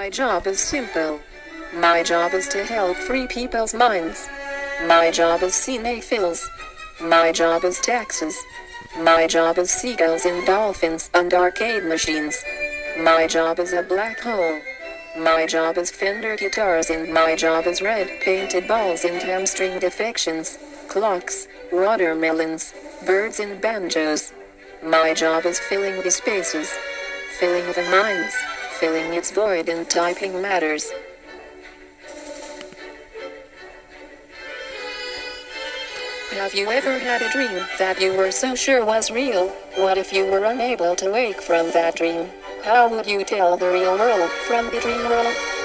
My job is simple. My job is to help free people's minds. My job is cinephiles. My job is taxes. My job is seagulls and dolphins and arcade machines. My job is a black hole. My job is Fender guitars and my job is red painted balls and hamstring defections, clocks, watermelons, birds and banjos. My job is filling the spaces, filling the minds, filling its void and typing matters. Have you ever had a dream that you were so sure was real? What if you were unable to wake from that dream? How would you tell the real world from the dream world?